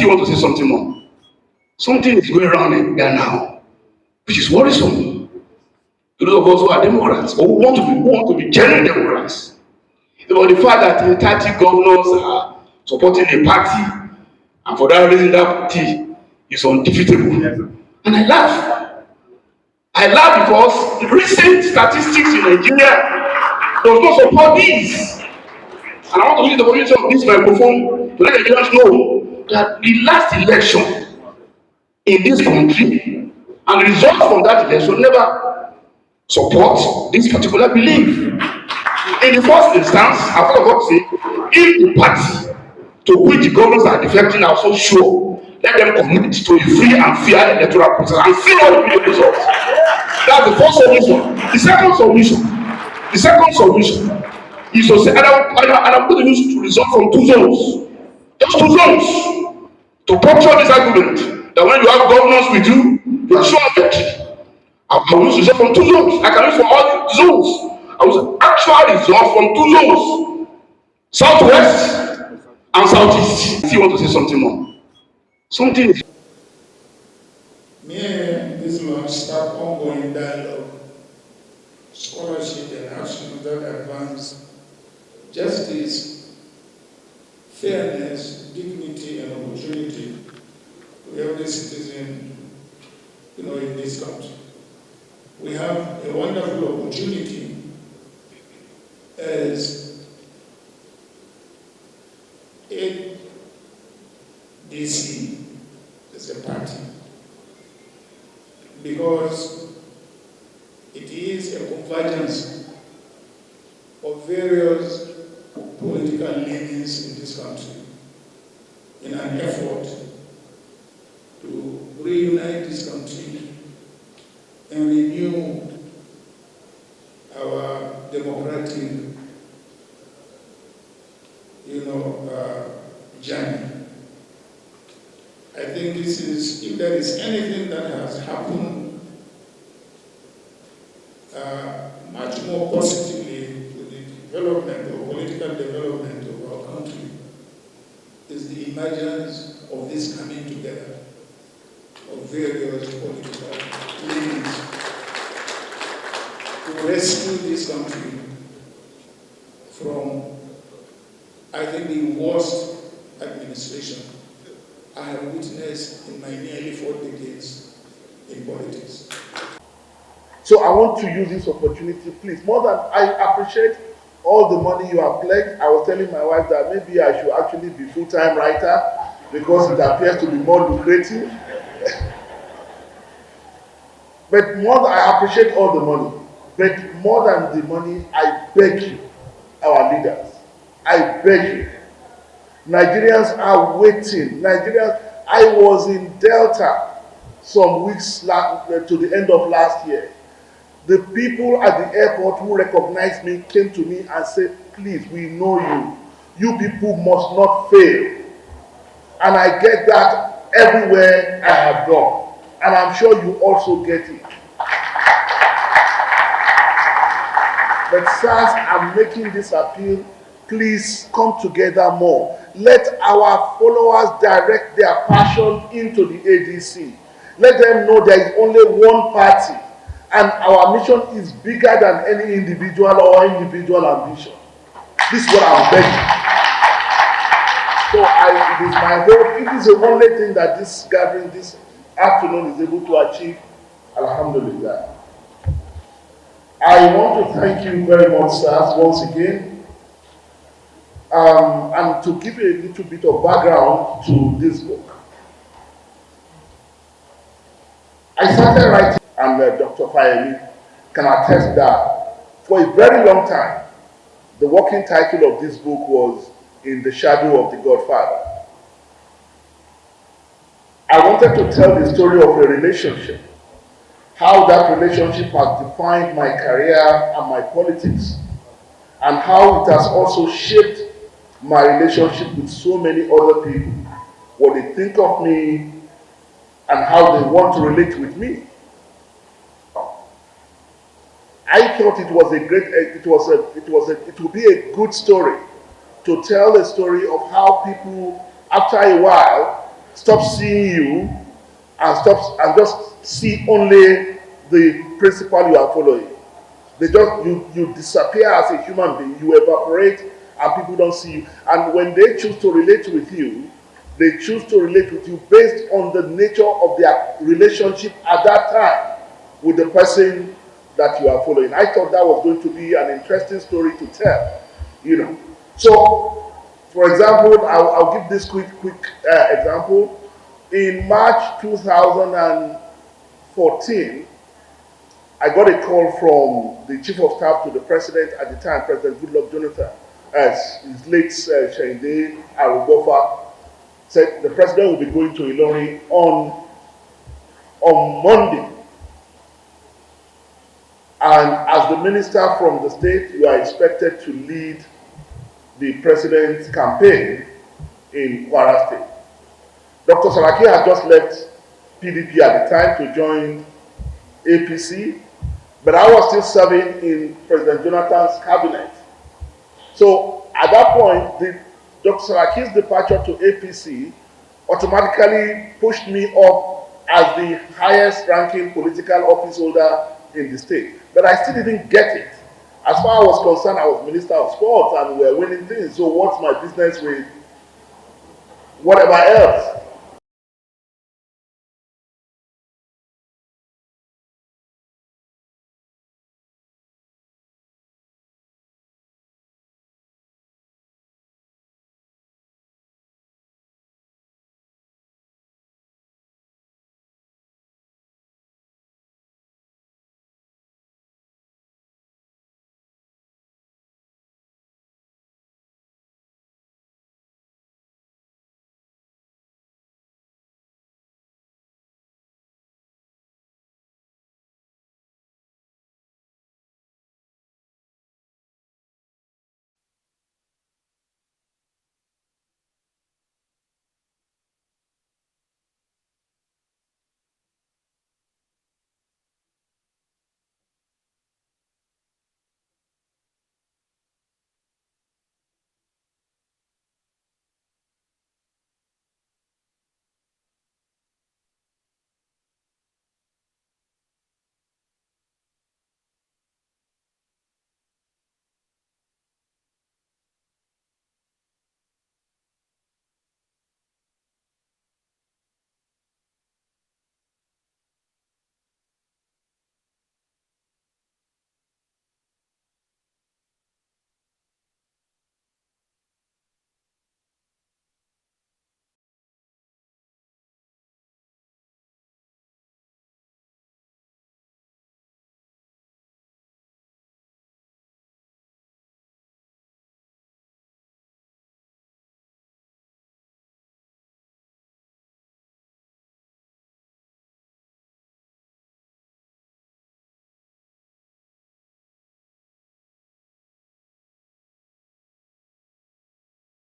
you want to say something more? Something is going around in there now, which is worrisome. Those of us who are Democrats or who want to be genuine Democrats, about the fact that 30 governors are supporting a party, and for that reason that party is undefeatable. And I laugh. I laugh because the recent statistics in Nigeria does not support this. And I want to use the opportunity of this microphone to let Nigerians know that the last election in this country and the results from that election never support this particular belief. In the first instance, I thought about say, if the party to which the governors are defecting are so sure, let them commit to a free and fair electoral process and see what will be the results. That's the first solution. The second solution is to say, and I'm going to use result from two zones. Just two zones to puncture this argument that when you have governors with you, you are sure of victory. I will use result from two zones. I can use from all zones. I will actual result from two zones, southwest and southeast. If you want to say something more, something. Me and this launch start ongoing dialogue, scholarship and action that advance justice, fairness, dignity, and opportunity to every citizen, in this country. We have a wonderful opportunity as ADC, as a party, because it is a convergence of various political leanings in this country in an effort to reunite this country and renew our democratic, journey. I think this is, if there is anything that has happened much more positively to the development or political development of our country, is the emergence of this coming together of various political leanings to rescue this country from, I think, the worst administration I have witnessed in my nearly 4 decades in politics. So I want to use this opportunity, please, more than I appreciate all the money you have pledged. I was telling my wife that maybe I should actually be full-time writer because it appears to be more lucrative. But more than I appreciate all the money, but more than the money, I beg you, our leaders, I beg you. Nigerians are waiting. I was in Delta some weeks to the end of last year. The people at the airport who recognized me came to me and said, please, we know you. You people must not fail. And I get that everywhere I have gone. And I'm sure you also get it. But sirs, I'm making this appeal. Please come together more. Let our followers direct their passion into the ADC. Let them know there is only one party, and our mission is bigger than any individual or individual ambition. This is what I'm begging. So it is my hope, it is the only thing that this gathering this afternoon is able to achieve. Alhamdulillah. I want to thank you very much, sirs, once again. And to give you a little bit of background to this book. I started writing, and Dr. Fayemi can attest that for a very long time, the working title of this book was In the Shadow of the Godfather. I wanted to tell the story of a relationship, how that relationship has defined my career and my politics, and how it has also shaped my relationship with so many other people, what they think of me, and how they want to relate with me. I thought it was it would be a good story to tell a story of how people, after a while, stop seeing you and just see only the principle you are following. You disappear as a human being, you evaporate, and people don't see you. And when they choose to relate with you, they choose to relate with you based on the nature of their relationship at that time with the person that you are following. I thought that was going to be an interesting story to tell, you know. So, for example, I'll give this quick example. In March 2014, I got a call from the chief of staff to the president at the time, President Goodluck Jonathan, as his late Shinde Aregbesola said the president will be going to Ilorin on Monday. And as the minister from the state, you are expected to lead the president's campaign in Kwara State. Dr. Saraki had just left PDP at the time to join APC, but I was still serving in President Jonathan's cabinet. So at that point, Dr. Saraki's departure to APC automatically pushed me up as the highest ranking political office holder in the state. But I still didn't get it. As far as I was concerned, I was Minister of Sports and we were winning things. So what's my business with whatever else?